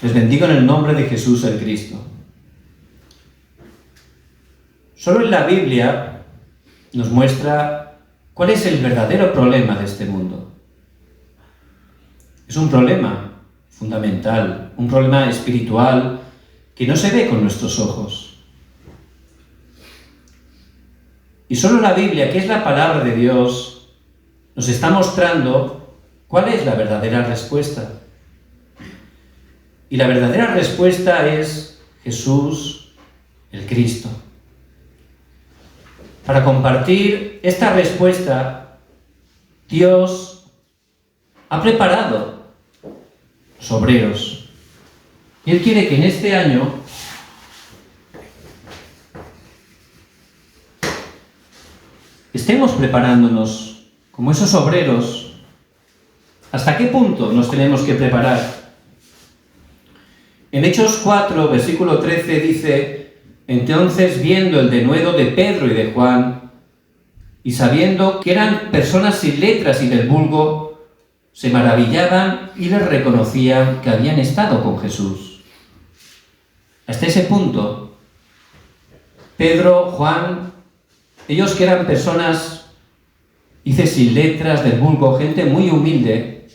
Les bendigo en el nombre de Jesús el Cristo. Solo en la Biblia nos muestra cuál es el verdadero problema de este mundo. Es un problema fundamental, un problema espiritual que no se ve con nuestros ojos. Y solo la Biblia, que es la palabra de Dios, nos está mostrando cuál es la verdadera respuesta. Y la verdadera respuesta es Jesús, el Cristo. Para compartir esta respuesta, Dios ha preparado los obreros. Y Él quiere que en este año estemos preparándonos como esos obreros. ¿Hasta qué punto nos tenemos que preparar? En Hechos 4, versículo 13 dice: entonces, viendo el denuedo de Pedro y de Juan, y sabiendo que eran personas sin letras y del vulgo, se maravillaban y les reconocían que habían estado con Jesús. Hasta ese punto, Pedro, Juan, ellos que eran personas, dice, sin letras, del vulgo, gente muy humilde,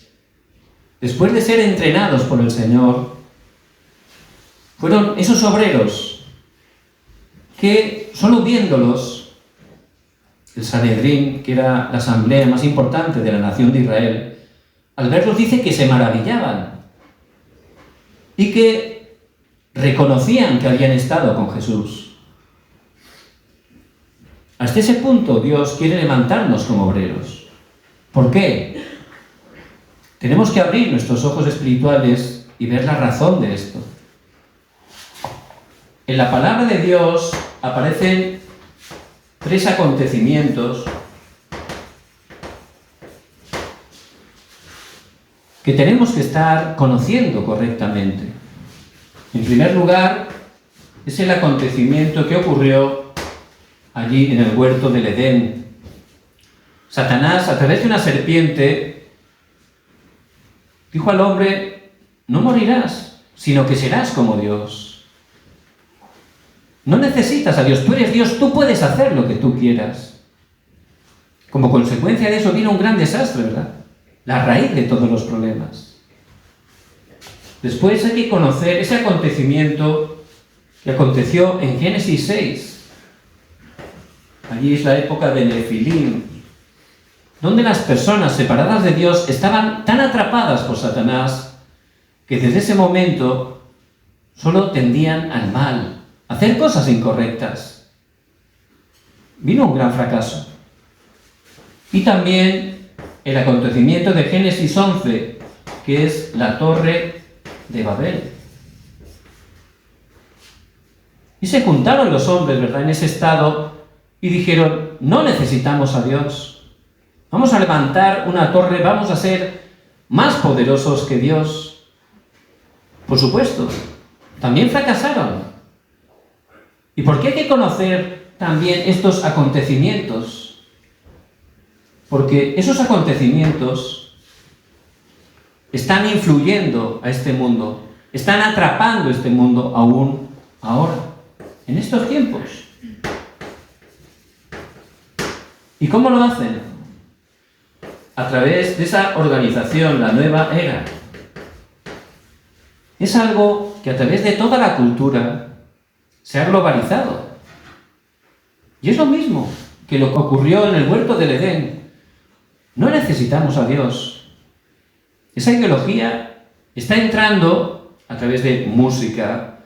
después de ser entrenados por el Señor, fueron esos obreros que, solo viéndolos, el Sanedrín, que era la asamblea más importante de la nación de Israel, al verlos dice que se maravillaban y que reconocían que habían estado con Jesús. Hasta ese punto Dios quiere levantarnos como obreros. ¿Por qué? Tenemos que abrir nuestros ojos espirituales y ver la razón de esto. En la palabra de Dios aparecen 3 acontecimientos que tenemos que estar conociendo correctamente. En primer lugar, es el acontecimiento que ocurrió allí en el huerto del Edén. Satanás, a través de una serpiente, dijo al hombre: no morirás, sino que serás como Dios. No necesitas a Dios, tú eres Dios, tú puedes hacer lo que tú quieras. Como consecuencia de eso vino un gran desastre, ¿verdad? La raíz de todos los problemas. Después hay que conocer ese acontecimiento que aconteció en Génesis 6. Allí es la época de Nefilim, donde las personas separadas de Dios estaban tan atrapadas por Satanás que desde ese momento solo tendían al mal, a hacer cosas incorrectas. Vino un gran fracaso. Y también el acontecimiento de Génesis 11, que es la torre de Babel. Y se juntaron los hombres, ¿verdad?, en ese estado y dijeron: no necesitamos a Dios. Vamos a levantar una torre, vamos a ser más poderosos que Dios. Por supuesto, también fracasaron. ¿Y por qué hay que conocer también estos acontecimientos? Porque esos acontecimientos están influyendo a este mundo, están atrapando este mundo aún ahora, en estos tiempos. ¿Y cómo lo hacen? A través de esa organización, la nueva era. Es algo que a través de toda la cultura se ha globalizado. Y es lo mismo que lo que ocurrió en el huerto del Edén. No necesitamos a Dios. Esa ideología está entrando a través de música,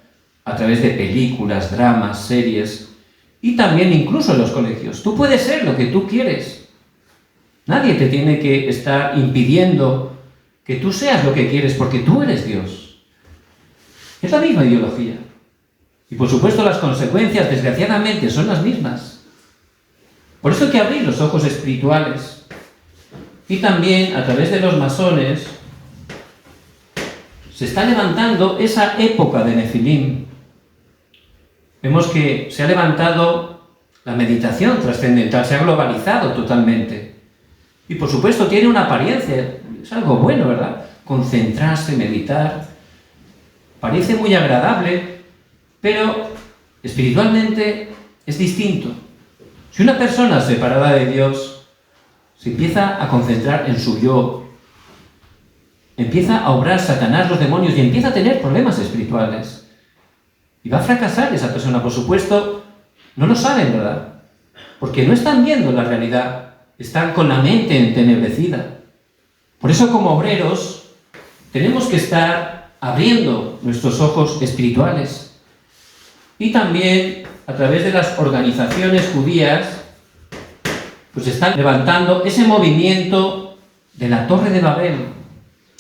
a través de películas, dramas, series, y también incluso en los colegios. Tú puedes ser lo que tú quieres. Nadie te tiene que estar impidiendo que tú seas lo que quieres, porque tú eres Dios. Es la misma ideología. Y por supuesto las consecuencias, desgraciadamente, son las mismas. Por eso hay que abrir los ojos espirituales. Y también, a través de los masones, se está levantando esa época de Nefilim. Vemos que se ha levantado la meditación trascendental, se ha globalizado totalmente. Y por supuesto tiene una apariencia, es algo bueno, ¿verdad? Concentrarse, meditar. parece muy agradable, pero espiritualmente es distinto. Si una persona separada de Dios se empieza a concentrar en su yo, empieza a obrar Satanás, los demonios, y empieza a tener problemas espirituales. Y va a fracasar esa persona, por supuesto, no lo saben, ¿verdad? Porque no están viendo la realidad, están con la mente entenebrecida. Por eso, como obreros, tenemos que estar abriendo nuestros ojos espirituales. Y también, a través de las organizaciones judías, pues están levantando ese movimiento de la Torre de Babel,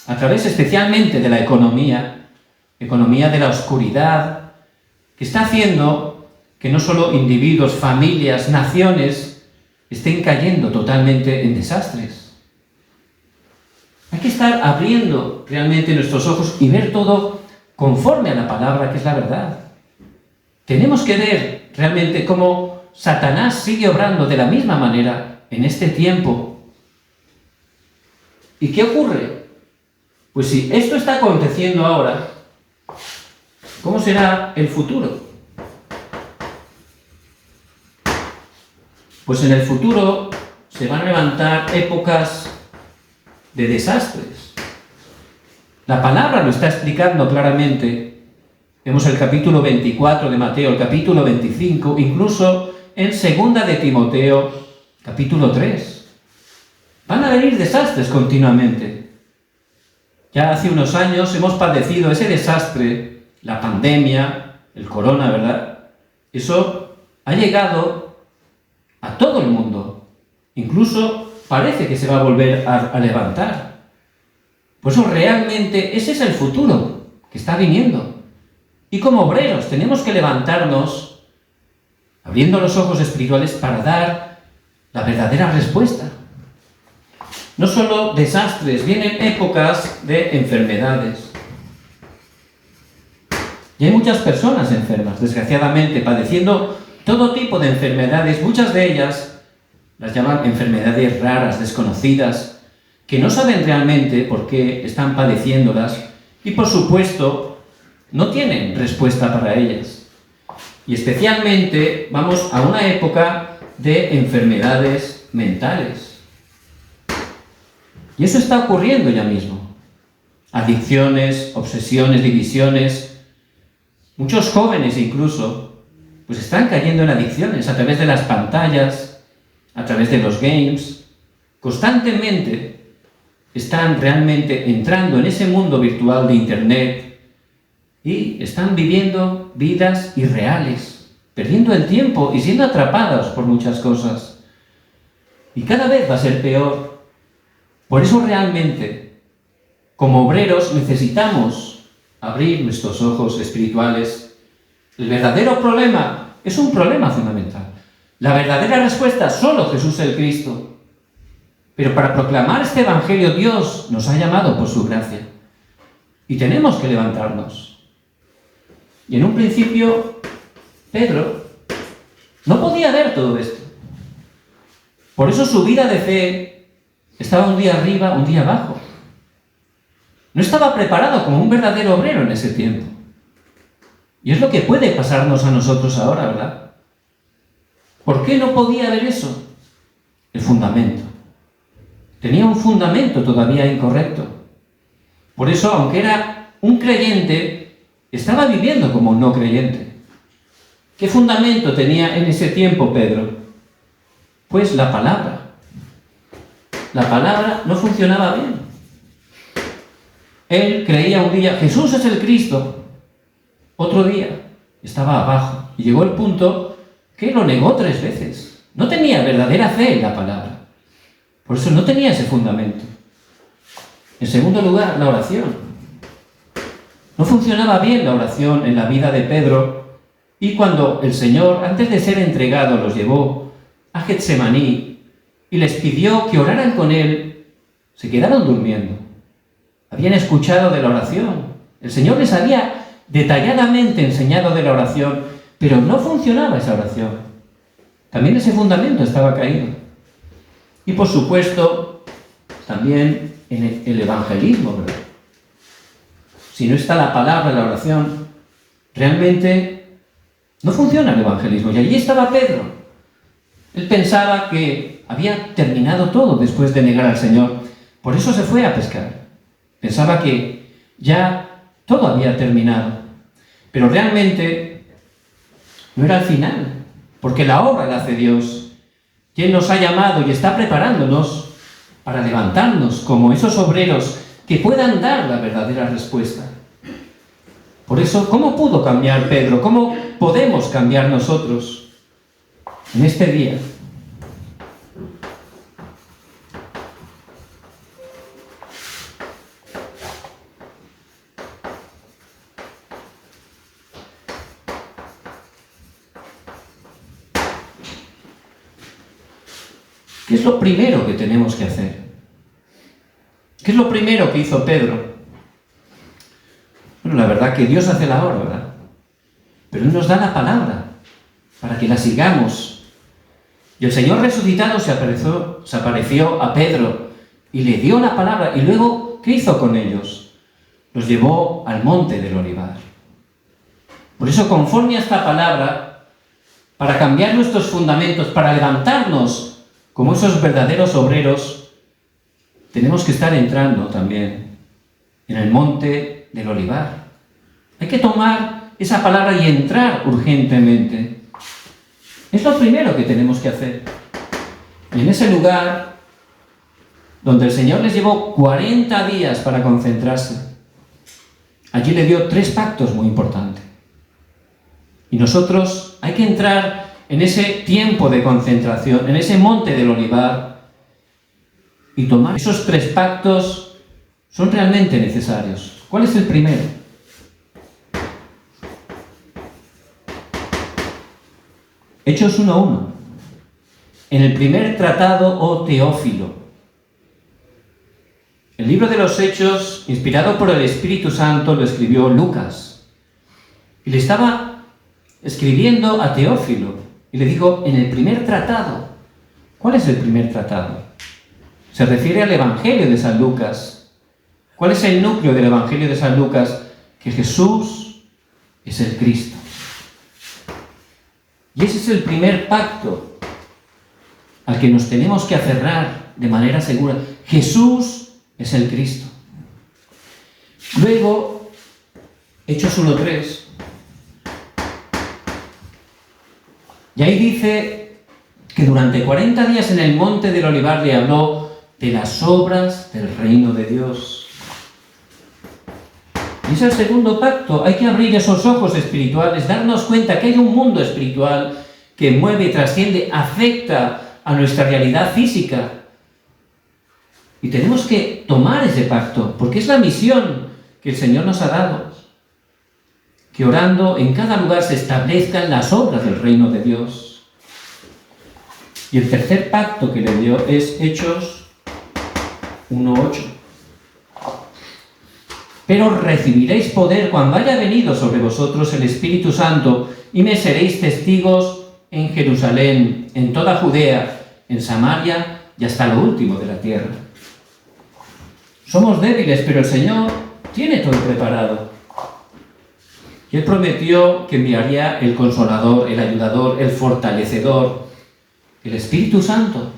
a través especialmente de la economía de la oscuridad, que está haciendo que no solo individuos, familias, naciones estén cayendo totalmente en desastres. Hay que estar abriendo realmente nuestros ojos y ver todo conforme a la palabra, que es la verdad. Tenemos que ver realmente cómo Satanás sigue obrando de la misma manera en este tiempo. ¿Y qué ocurre? Pues si esto está aconteciendo ahora, ¿cómo será el futuro? Pues en el futuro se van a levantar épocas de desastres. La palabra lo está explicando claramente. Vemos el capítulo 24 de Mateo, el capítulo 25, incluso en 2 de Timoteo, capítulo 3. Van a venir desastres continuamente. Ya hace unos años hemos padecido ese desastre, la pandemia, el corona, ¿verdad? Eso ha llegado a todo el mundo. Incluso parece que se va a volver a levantar. Por eso realmente ese es el futuro que está viniendo. Y como obreros tenemos que levantarnos, abriendo los ojos espirituales para dar la verdadera respuesta. No solo desastres, vienen épocas de enfermedades. Y hay muchas personas enfermas, desgraciadamente, padeciendo todo tipo de enfermedades. Muchas de ellas las llaman enfermedades raras, desconocidas, que no saben realmente por qué están padeciéndolas y, por supuesto, no tienen respuesta para ellas. Y especialmente vamos a una época de enfermedades mentales. Y eso está ocurriendo ya mismo. Adicciones, obsesiones, divisiones. Muchos jóvenes incluso, pues están cayendo en adicciones a través de las pantallas, a través de los games. Constantemente están realmente entrando en ese mundo virtual de Internet y están viviendo vidas irreales, perdiendo el tiempo y siendo atrapados por muchas cosas. Y cada vez va a ser peor. Por eso realmente, como obreros, necesitamos abrir nuestros ojos espirituales. El verdadero problema es un problema fundamental. La verdadera respuesta, solo Jesús el Cristo. Pero para proclamar este evangelio, Dios nos ha llamado por su gracia. Y tenemos que levantarnos. Y en un principio, Pedro no podía ver todo esto. Por eso su vida de fe estaba un día arriba, un día abajo. No estaba preparado como un verdadero obrero en ese tiempo. Y es lo que puede pasarnos a nosotros ahora, ¿verdad? ¿Por qué no podía ver eso? El fundamento. Tenía un fundamento todavía incorrecto. Por eso, aunque era un creyente, estaba viviendo como un no creyente. ¿Qué fundamento tenía en ese tiempo Pedro? Pues la palabra. La palabra no funcionaba bien. Él creía un día, Jesús es el Cristo. Otro día estaba abajo y llegó el punto que lo negó 3 veces. No tenía verdadera fe en la palabra. Por eso no tenía ese fundamento. En segundo lugar, la oración. No funcionaba bien la oración en la vida de Pedro, y cuando el Señor, antes de ser entregado, los llevó a Getsemaní y les pidió que oraran con él, se quedaron durmiendo. Habían escuchado de la oración. El Señor les había detalladamente enseñado de la oración, pero no funcionaba esa oración. También ese fundamento estaba caído. Y por supuesto, también en el evangelismo, ¿verdad? si no está la palabra, la oración, realmente no funciona el evangelismo. Y allí estaba Pedro. Él pensaba que había terminado todo después de negar al Señor. Por eso se fue a pescar. Pensaba que ya todo había terminado. Pero realmente no era el final, porque la obra la hace Dios. Y Él nos ha llamado y está preparándonos para levantarnos como esos obreros que puedan dar la verdadera respuesta. Por eso, ¿cómo pudo cambiar Pedro? ¿Cómo podemos cambiar nosotros en este día? ¿Qué es lo primero que tenemos que hacer? ¿Qué es lo primero que hizo Pedro? Bueno, la verdad que Dios hace la obra, ¿verdad? Pero Él nos da la palabra para que la sigamos. Y el Señor resucitado se apareció a Pedro y le dio la palabra. Y luego, ¿qué hizo con ellos? Los llevó al monte del Olivar. Por eso, conforme a esta palabra, para cambiar nuestros fundamentos, para levantarnos como esos verdaderos obreros, tenemos que estar entrando también en el monte del Olivar. Hay que tomar esa palabra y entrar urgentemente. Es lo primero que tenemos que hacer. Y en ese lugar, donde el Señor les llevó 40 días para concentrarse, allí le dio 3 pactos muy importantes. Y nosotros hay que entrar en ese tiempo de concentración, en ese monte del Olivar, y tomar esos 3 pactos son realmente necesarios. ¿Cuál es el primero? Hechos 1:1. En el primer tratado, oh Teófilo. El libro de los Hechos, inspirado por el Espíritu Santo, lo escribió Lucas. Y le estaba escribiendo a Teófilo. Y le dijo, en el primer tratado. ¿Cuál es el primer tratado? Se refiere al Evangelio de San Lucas. ¿Cuál es el núcleo del Evangelio de San Lucas? Que Jesús es el Cristo. Y ese es el primer pacto al que nos tenemos que aferrar de manera segura. Jesús es el Cristo. Luego, Hechos 1:3. Y ahí dice que durante 40 días en el monte del Olivar le habló de las obras del reino de Dios. Y es el segundo pacto. Hay que abrir esos ojos espirituales, darnos cuenta que hay un mundo espiritual que mueve y trasciende, afecta a nuestra realidad física. Y tenemos que tomar ese pacto, porque es la misión que el Señor nos ha dado. Que orando en cada lugar se establezcan las obras del reino de Dios. Y el tercer pacto que le dio es Hechos 1:8. Pero recibiréis poder cuando haya venido sobre vosotros el Espíritu Santo y me seréis testigos en Jerusalén, en toda Judea, en Samaria y hasta lo último de la tierra. Somos débiles, pero el Señor tiene todo preparado. Y Él prometió que enviaría el Consolador, el Ayudador, el Fortalecedor, el Espíritu Santo,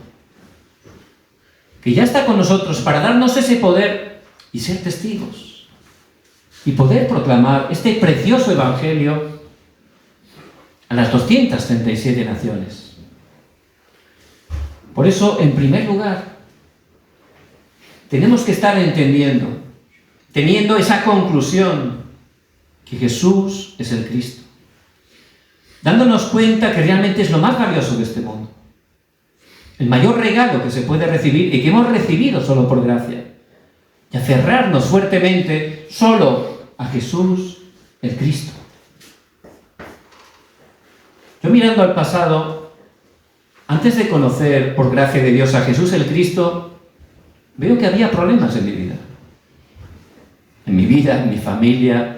que ya está con nosotros para darnos ese poder y ser testigos, y poder proclamar este precioso Evangelio a las 237 naciones. Por eso, en primer lugar, tenemos que estar entendiendo, teniendo esa conclusión, que Jesús es el Cristo. Dándonos cuenta que realmente es lo más valioso de este mundo. El mayor regalo que se puede recibir y que hemos recibido solo por gracia. Y aferrarnos fuertemente solo a Jesús el Cristo. Yo mirando al pasado, antes de conocer por gracia de Dios a Jesús el Cristo, veo que había problemas en mi vida. En mi vida, en mi familia,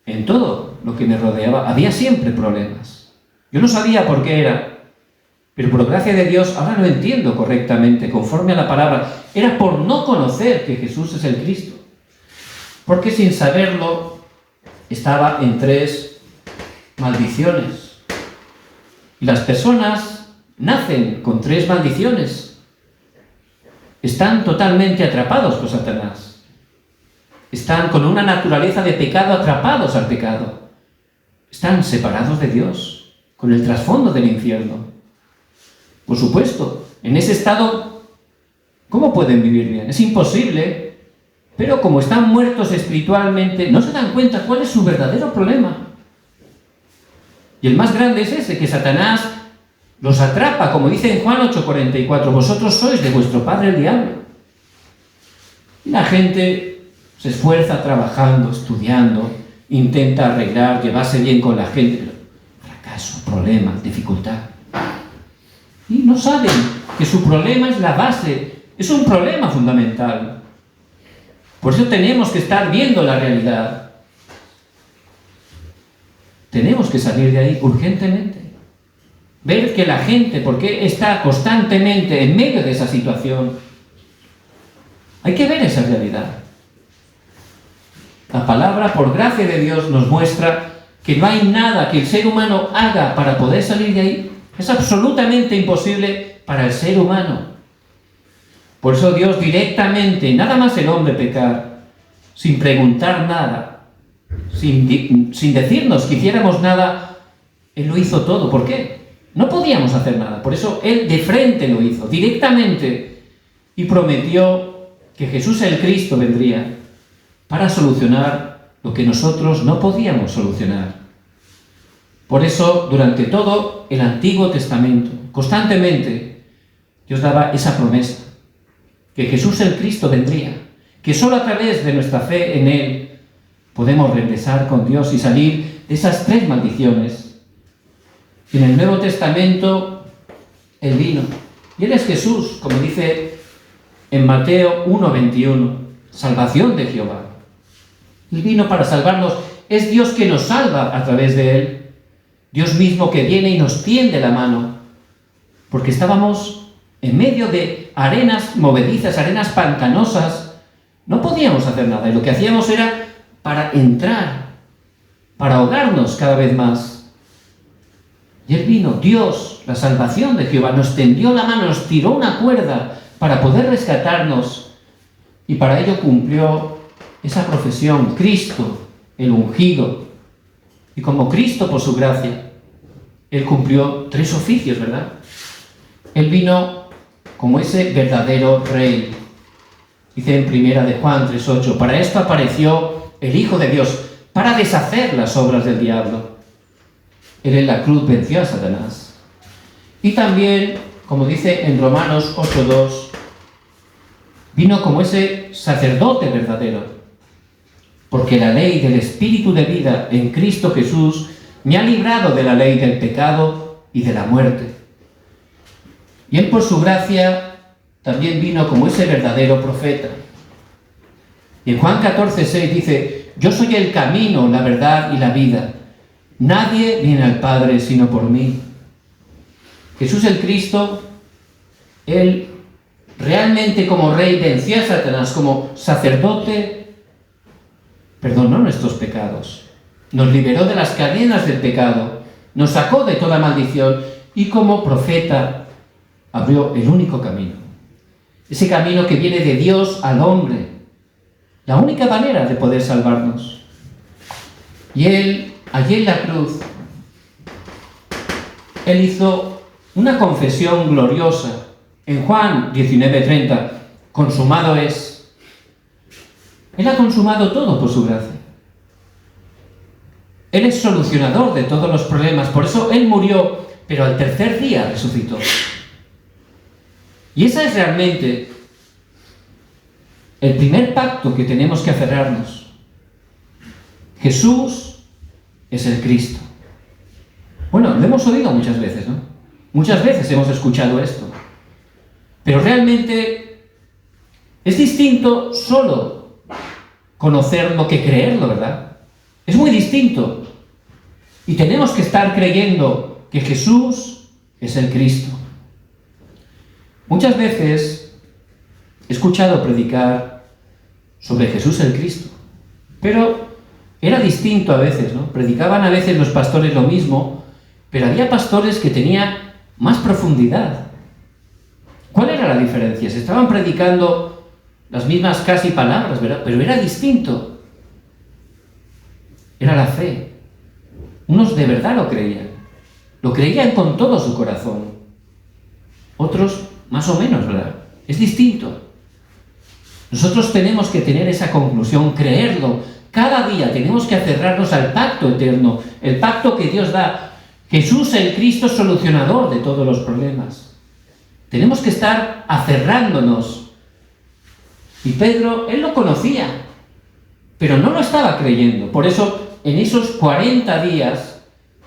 en todo lo que me rodeaba, había siempre problemas. Yo no sabía por qué era, pero por gracia de Dios ahora lo entiendo correctamente, conforme a la palabra. Era por no conocer que Jesús es el Cristo. porque sin saberlo estaba en 3 maldiciones. Y las personas nacen con 3 maldiciones. Están totalmente atrapados por Satanás. Están con una naturaleza de pecado atrapados al pecado. Están separados de Dios, con el trasfondo del infierno. Por supuesto, en ese estado, ¿cómo pueden vivir bien? Es imposible. Pero como están muertos espiritualmente, no se dan cuenta cuál es su verdadero problema. Y el más grande es ese, que Satanás los atrapa, como dice en Juan 8:44, vosotros sois de vuestro padre el diablo. Y la gente se esfuerza trabajando, estudiando, intenta arreglar, llevarse bien con la gente, pero fracaso, problema, dificultad. Y no saben que su problema es la base, es un problema fundamental. Por eso tenemos que estar viendo la realidad. Tenemos que salir de ahí urgentemente. Ver que la gente, ¿por qué está constantemente en medio de esa situación? Hay que ver esa realidad. La palabra, por gracia de Dios, nos muestra que no hay nada que el ser humano haga para poder salir de ahí. Es absolutamente imposible para el ser humano. Por eso Dios directamente, nada más el hombre pecar, sin preguntar nada, sin decirnos que hiciéramos nada, Él lo hizo todo. ¿Por qué? No podíamos hacer nada. Por eso Él de frente lo hizo, directamente, y prometió que Jesús el Cristo vendría para solucionar lo que nosotros no podíamos solucionar. Por eso, durante todo el Antiguo Testamento, constantemente, Dios daba esa promesa, que Jesús el Cristo vendría, que solo a través de nuestra fe en Él podemos regresar con Dios y salir de esas 3 maldiciones. Y en el Nuevo Testamento, Él vino. Y Él es Jesús, como dice en Mateo 1:21, salvación de Jehová. Él vino para salvarnos. Es Dios que nos salva a través de Él. Dios mismo que viene y nos tiende la mano. Porque estábamos en medio de arenas movedizas, arenas pantanosas. No podíamos hacer nada. Y lo que hacíamos era para entrar, para ahogarnos cada vez más. Y Él vino, Dios, la salvación de Jehová, nos tendió la mano, nos tiró una cuerda para poder rescatarnos. Y para ello cumplió esa profesión, Cristo, el ungido. Y como Cristo, por su gracia, Él cumplió 3 oficios, ¿verdad? Él vino como ese verdadero rey. Dice en primera de Juan 3:8, para esto apareció el Hijo de Dios, para deshacer las obras del diablo. Él en la cruz venció a Satanás. Y también, como dice en Romanos 8:2, vino como ese sacerdote verdadero, porque la ley del Espíritu de vida en Cristo Jesús me ha librado de la ley del pecado y de la muerte. Y Él por su gracia también vino como ese verdadero profeta. Y en Juan 14:6 dice, yo soy el camino, la verdad y la vida. Nadie viene al Padre sino por mí. Jesús el Cristo, Él realmente como rey venció a Satanás, como sacerdote, perdonó nuestros pecados, nos liberó de las cadenas del pecado, nos sacó de toda maldición y como profeta abrió el único camino. Ese camino que viene de Dios al hombre, la única manera de poder salvarnos. Y Él, allí en la cruz, Él hizo una confesión gloriosa. En Juan 19:30, consumado es. Él ha consumado todo por su gracia. Él es solucionador de todos los problemas. Por eso Él murió, pero al 3er día resucitó. Y ese es realmente el primer pacto que tenemos que aferrarnos. Jesús es el Cristo. Bueno, lo hemos oído muchas veces, ¿no? Muchas veces hemos escuchado esto. Pero realmente es distinto solo conocerlo que creerlo, ¿verdad? Es muy distinto. Y tenemos que estar creyendo que Jesús es el Cristo. Muchas veces he escuchado predicar sobre Jesús el Cristo. Pero era distinto a veces, ¿no? Predicaban a veces los pastores lo mismo, pero había pastores que tenían más profundidad. ¿Cuál era la diferencia? Se estaban predicando las mismas casi palabras, ¿verdad? Pero era distinto. Era la fe. Unos de verdad lo creían con todo su corazón. Otros más o menos, ¿verdad? Es distinto. Nosotros tenemos que tener esa conclusión, creerlo. Cada día tenemos que aferrarnos al pacto eterno, el pacto que Dios da. Jesús, el Cristo, solucionador de todos los problemas. Tenemos que estar aferrándonos. Y Pedro, él lo conocía, pero no lo estaba creyendo. Por eso, en esos 40 días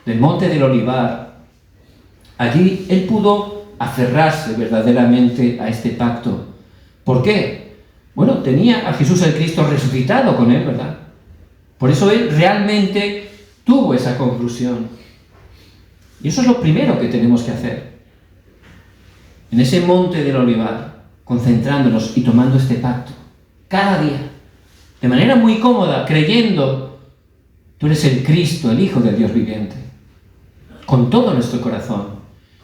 del Monte del Olivar, allí él pudo aferrarse verdaderamente a este pacto. ¿Por qué? Bueno, tenía a Jesús el Cristo resucitado con él, ¿verdad? Por eso él realmente tuvo esa conclusión. Y eso es lo primero que tenemos que hacer. En ese Monte del Olivar, concentrándonos y tomando este pacto, cada día, de manera muy cómoda, creyendo, tú eres el Cristo, el Hijo del Dios viviente, con todo nuestro corazón.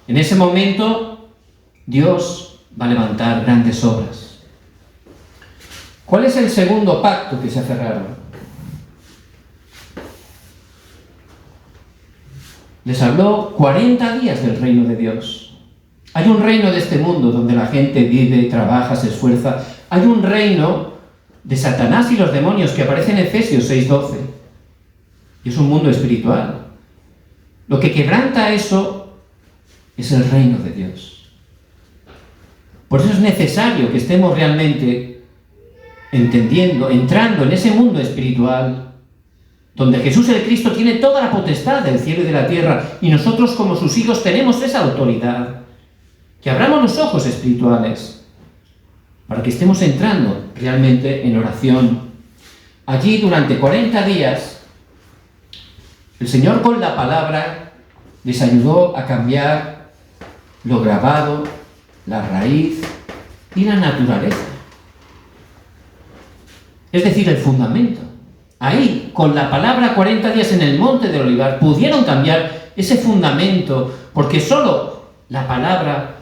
En ese momento, Dios va a levantar grandes obras. ¿Cuál es el segundo pacto que se aferraron? Les habló 40 días del reino de Dios. Hay un reino de este mundo donde la gente vive, trabaja, se esfuerza. Hay un reino de Satanás y los demonios que aparece en Efesios 6:12. Y es un mundo espiritual. Lo que quebranta eso es el reino de Dios. Por eso es necesario que estemos realmente entendiendo, entrando en ese mundo espiritual, donde Jesús el Cristo tiene toda la potestad del cielo y de la tierra, y nosotros como sus hijos tenemos esa autoridad. Que abramos los ojos espirituales para que estemos entrando realmente en oración. Allí durante 40 días, el Señor con la palabra les ayudó a cambiar lo grabado, la raíz y la naturaleza. Es decir, el fundamento. Ahí, con la palabra 40 días en el Monte del Olivar, pudieron cambiar ese fundamento, porque solo la palabra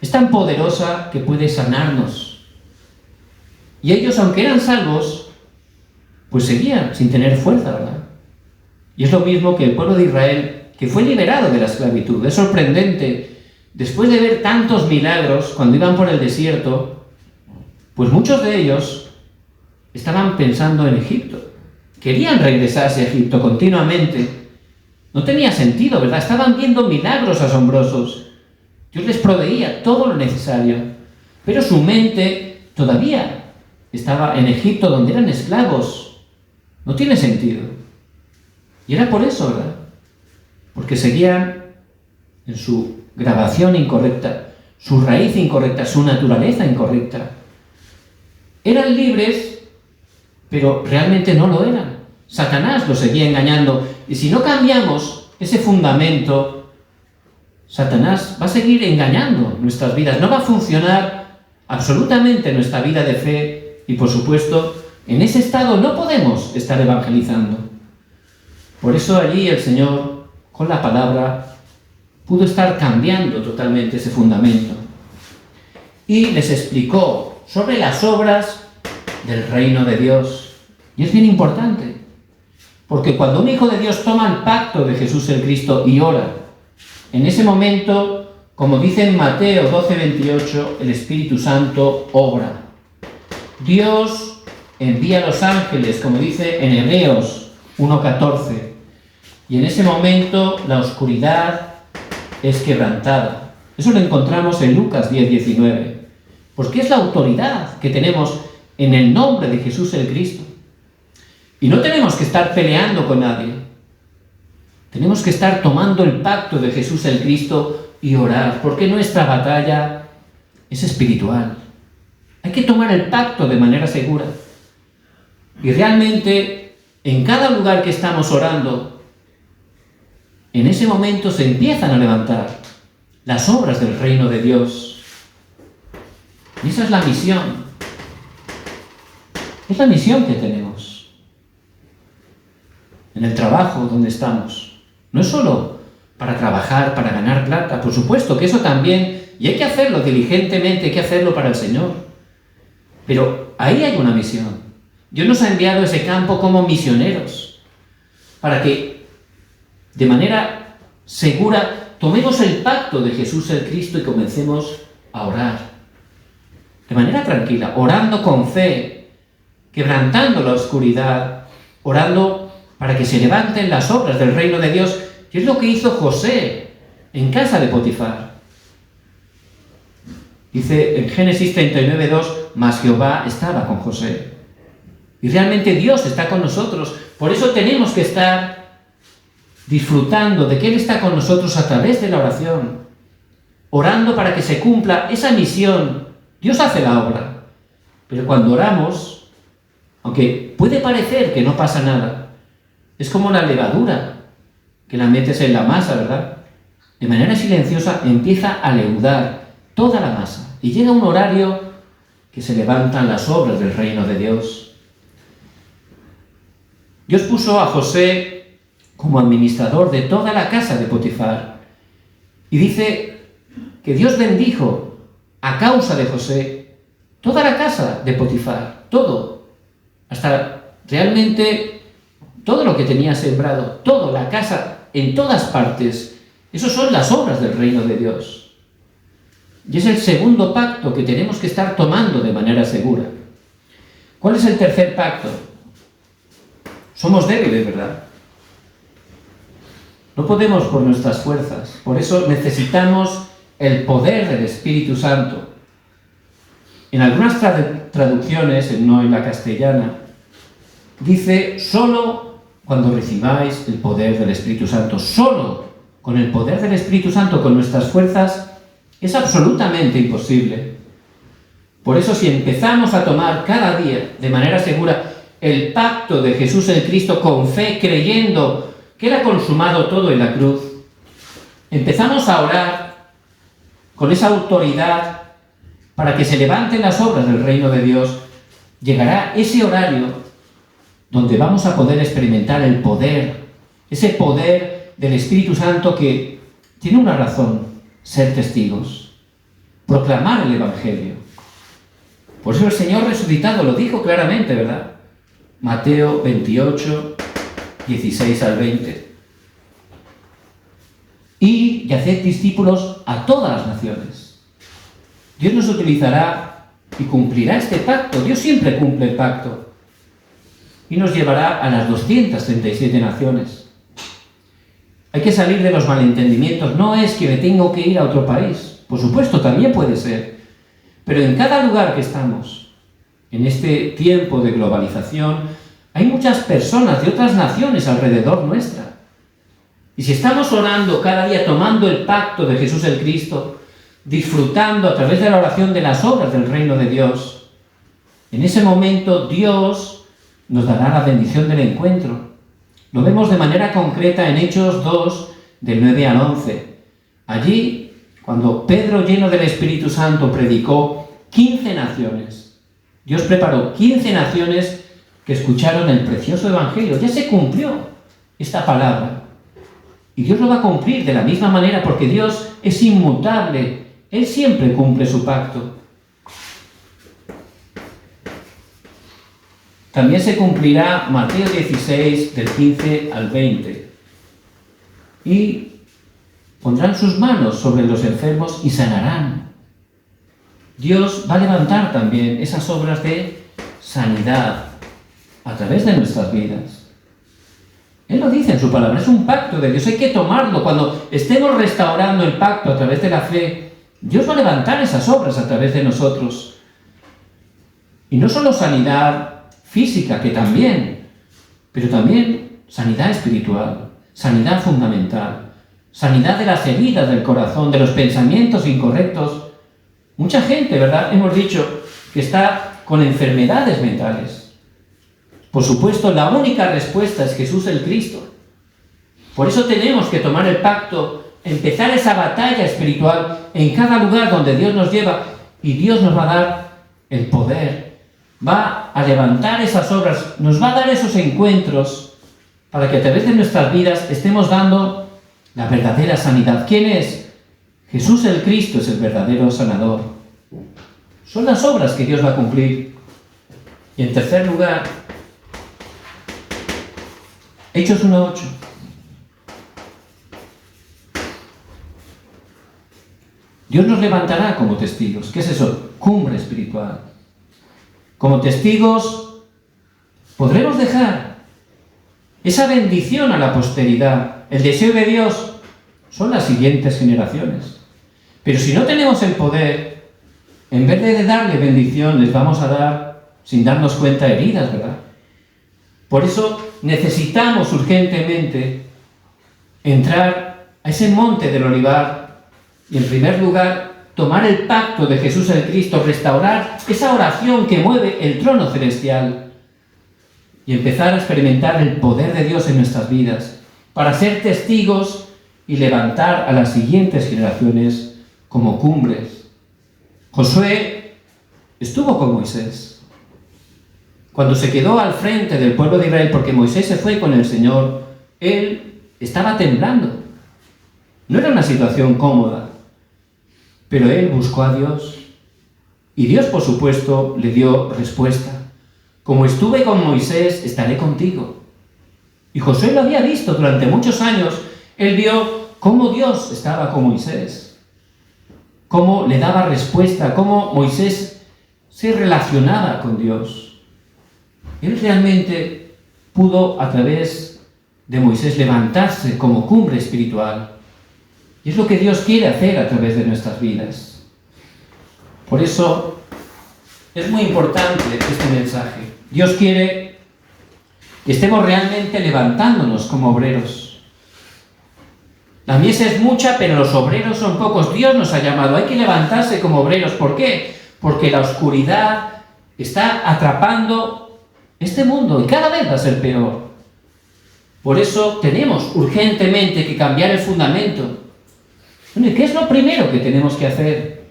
es tan poderosa que puede sanarnos. Y ellos, aunque eran salvos, pues seguían sin tener fuerza, ¿verdad? Y es lo mismo que el pueblo de Israel, que fue liberado de la esclavitud. Es sorprendente. Después de ver tantos milagros, cuando iban por el desierto, pues muchos de ellos estaban pensando en Egipto. Querían regresarse a Egipto continuamente. No tenía sentido, ¿verdad? Estaban viendo milagros asombrosos. Dios les proveía todo lo necesario. Pero su mente todavía estaba en Egipto, donde eran esclavos. No tiene sentido. Y era por eso, ¿verdad? Porque seguían en su grabación incorrecta, su raíz incorrecta, su naturaleza incorrecta. Eran libres, pero realmente no lo eran. Satanás los seguía engañando. Y si no cambiamos ese fundamento, Satanás va a seguir engañando nuestras vidas. No va a funcionar absolutamente nuestra vida de fe. Y por supuesto, en ese estado no podemos estar evangelizando. Por eso allí el Señor, con la palabra, pudo estar cambiando totalmente ese fundamento. Y les explicó sobre las obras del reino de Dios. Y es bien importante, porque cuando un hijo de Dios toma el pacto de Jesús el Cristo y ora, en ese momento, como dice en Mateo 12:28, el Espíritu Santo obra. Dios envía a los ángeles, como dice en Hebreos 1:14, y en ese momento la oscuridad es quebrantada. Eso lo encontramos en Lucas 10:19, porque es la autoridad que tenemos en el nombre de Jesús el Cristo. Y no tenemos que estar peleando con nadie. Tenemos que estar tomando el pacto de Jesús el Cristo y orar, porque nuestra batalla es espiritual. Hay que tomar el pacto de manera segura. Y realmente, en cada lugar que estamos orando, en ese momento se empiezan a levantar las obras del reino de Dios. Y esa es la misión. Es la misión que tenemos. en el trabajo donde estamos. No es solo para trabajar, para ganar plata, por supuesto que eso también, y hay que hacerlo diligentemente, hay que hacerlo para el Señor. Pero ahí hay una misión. Dios nos ha enviado a ese campo como misioneros, para que de manera segura tomemos el pacto de Jesús el Cristo y comencemos a orar. De manera tranquila, orando con fe, quebrantando la oscuridad, orando para que se levanten las obras del reino de Dios, que es lo que hizo José en casa de Potifar. Dice en Génesis 39:2, mas Jehová estaba con José. Y realmente Dios está con nosotros. Por eso tenemos que estar disfrutando de que Él está con nosotros a través de la oración, orando para que se cumpla esa misión. Dios hace la obra. Pero cuando oramos, aunque puede parecer que no pasa nada, es como la levadura, que la metes en la masa, ¿verdad? De manera silenciosa empieza a leudar toda la masa. Y llega un horario que se levantan las obras del reino de Dios. Dios puso a José como administrador de toda la casa de Potifar. Y dice que Dios bendijo a causa de José toda la casa de Potifar, todo, hasta realmente todo lo que tenía sembrado, toda la casa, en todas partes. Esas son las obras del reino de Dios. Y es el segundo pacto que tenemos que estar tomando de manera segura. ¿Cuál es el tercer pacto? Somos débiles, ¿verdad? No podemos por nuestras fuerzas. Por eso necesitamos el poder del Espíritu Santo. En algunas traducciones, no en la castellana, dice solo cuando recibáis el poder del Espíritu Santo. Solo con el poder del Espíritu Santo, con nuestras fuerzas, es absolutamente imposible. Por eso, si empezamos a tomar cada día de manera segura el pacto de Jesús el Cristo con fe, creyendo que Él ha consumado todo en la cruz, empezamos a orar con esa autoridad para que se levanten las obras del reino de Dios, llegará ese horario donde vamos a poder experimentar el poder, ese poder del Espíritu Santo que tiene una razón: ser testigos, proclamar el Evangelio. Por eso el Señor resucitado lo dijo claramente, ¿verdad? Mateo 28, 16 al 20. Y haced discípulos a todas las naciones. Dios nos utilizará y cumplirá este pacto. Dios siempre cumple el pacto. Y nos llevará a las 237 naciones. Hay que salir de los malentendimientos. No es que me tengo que ir a otro país. Por supuesto, también puede ser. Pero en cada lugar que estamos, en este tiempo de globalización, hay muchas personas de otras naciones alrededor nuestra. Y si estamos orando cada día, tomando el pacto de Jesús el Cristo, disfrutando a través de la oración de las obras del reino de Dios, en ese momento Dios nos dará la bendición del encuentro. Lo vemos de manera concreta en Hechos 2, del 9 al 11. Allí, cuando Pedro, lleno del Espíritu Santo, predicó, 15 naciones. Dios preparó 15 naciones que escucharon el precioso Evangelio. Ya se cumplió esta palabra. Y Dios lo va a cumplir de la misma manera porque Dios es inmutable. Él siempre cumple su pacto. También se cumplirá Mateo 16, del 15 al 20. Y pondrán sus manos sobre los enfermos y sanarán. Dios va a levantar también esas obras de sanidad a través de nuestras vidas. Él lo dice en su palabra, es un pacto de Dios, hay que tomarlo. Cuando estemos restaurando el pacto a través de la fe, Dios va a levantar esas obras a través de nosotros. Y no solo sanidad física, que también, pero también sanidad espiritual, sanidad fundamental, sanidad de las heridas del corazón, de los pensamientos incorrectos. Mucha gente, ¿verdad? Hemos dicho que está con enfermedades mentales. Por supuesto, la única respuesta es Jesús el Cristo. Por eso tenemos que tomar el pacto, empezar esa batalla espiritual en cada lugar donde Dios nos lleva, y Dios nos va a dar el poder, va a levantar esas obras, nos va a dar esos encuentros para que a través de nuestras vidas estemos dando la verdadera sanidad. ¿Quién es? Jesús el Cristo es el verdadero sanador. Son las obras que Dios va a cumplir. Y en tercer lugar, Hechos 1:8. Dios nos levantará como testigos. ¿Qué es eso? Cumbre espiritual. Como testigos podremos dejar esa bendición a la posteridad. El deseo de Dios son las siguientes generaciones. Pero si no tenemos el poder, en vez de darle bendición, les vamos a dar, sin darnos cuenta, heridas, ¿verdad? Por eso necesitamos urgentemente entrar a ese monte del olivar y, en primer lugar, tomar el pacto de Jesús el Cristo, restaurar esa oración que mueve el trono celestial y empezar a experimentar el poder de Dios en nuestras vidas para ser testigos y levantar a las siguientes generaciones como cumbres. Josué estuvo con Moisés. Cuando se quedó al frente del pueblo de Israel, porque Moisés se fue con el Señor, él estaba temblando. No era una situación cómoda, pero él buscó a Dios. Y Dios, por supuesto, le dio respuesta. Como estuve con Moisés, estaré contigo. Y Josué lo había visto durante muchos años. Él vio cómo Dios estaba con Moisés, cómo le daba respuesta, cómo Moisés se relacionaba con Dios. Él realmente pudo, a través de Moisés, levantarse como cumbre espiritual. Y es lo que Dios quiere hacer a través de nuestras vidas. Por eso es muy importante este mensaje. Dios quiere que estemos realmente levantándonos como obreros. La mies es mucha, pero los obreros son pocos. Dios nos ha llamado. Hay que levantarse como obreros. ¿Por qué? Porque la oscuridad está atrapando este mundo y cada vez va a ser peor. Por eso tenemos urgentemente que cambiar el fundamento. ¿Qué es lo primero que tenemos que hacer?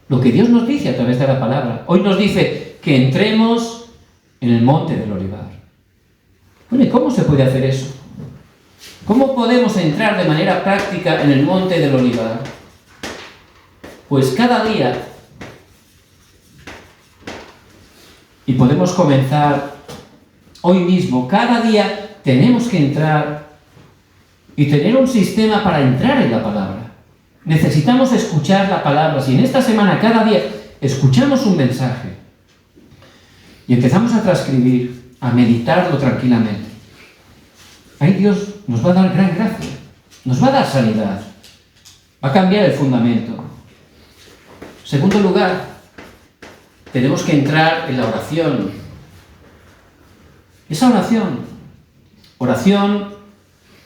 Lo que Dios nos dice a través de la palabra. Hoy nos dice que entremos en el monte del olivar. ¿Cómo se puede hacer eso? ¿Cómo podemos entrar de manera práctica en el monte del olivar? Pues cada día, y podemos comenzar hoy mismo, cada día tenemos que entrar y tener un sistema para entrar en la palabra. Necesitamos escuchar la palabra. Si en esta semana, cada día, escuchamos un mensaje y empezamos a transcribir, a meditarlo tranquilamente, ahí Dios nos va a dar gran gracia, nos va a dar sanidad, va a cambiar el fundamento. En segundo lugar, tenemos que entrar en la oración. Esa oración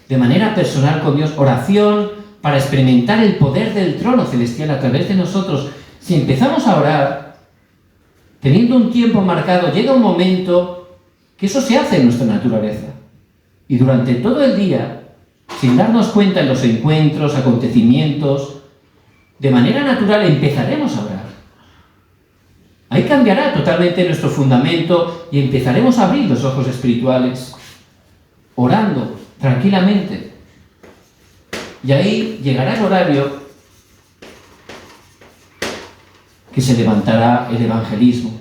de manera personal con Dios, oración para experimentar el poder del trono celestial a través de nosotros. Si empezamos a orar, teniendo un tiempo marcado, llega un momento que eso se hace en nuestra naturaleza. Y durante todo el día, sin darnos cuenta en los encuentros, acontecimientos, de manera natural empezaremos a orar. Ahí cambiará totalmente nuestro fundamento y empezaremos a abrir los ojos espirituales, orando tranquilamente. Y ahí llegará el horario que se levantará el evangelismo.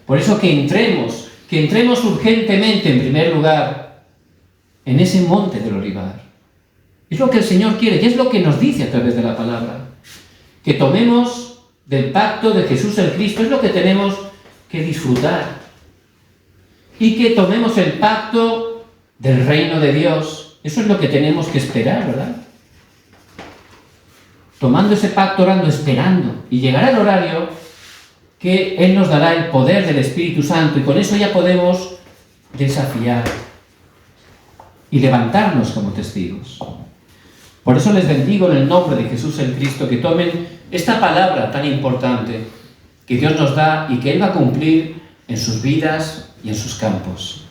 Por eso que entremos urgentemente, en primer lugar, en ese monte del olivar. Es lo que el Señor quiere y es lo que nos dice a través de la palabra. Que tomemos del pacto de Jesús el Cristo, es lo que tenemos que disfrutar. Y que tomemos el pacto del reino de Dios, eso es lo que tenemos que esperar, ¿verdad? Tomando ese pacto, orando, esperando. Y llegará el horario que Él nos dará el poder del Espíritu Santo y con eso ya podemos desafiar y levantarnos como testigos. Por eso les bendigo en el nombre de Jesús el Cristo, que tomen esta palabra tan importante que Dios nos da y que Él va a cumplir en sus vidas y en sus campos.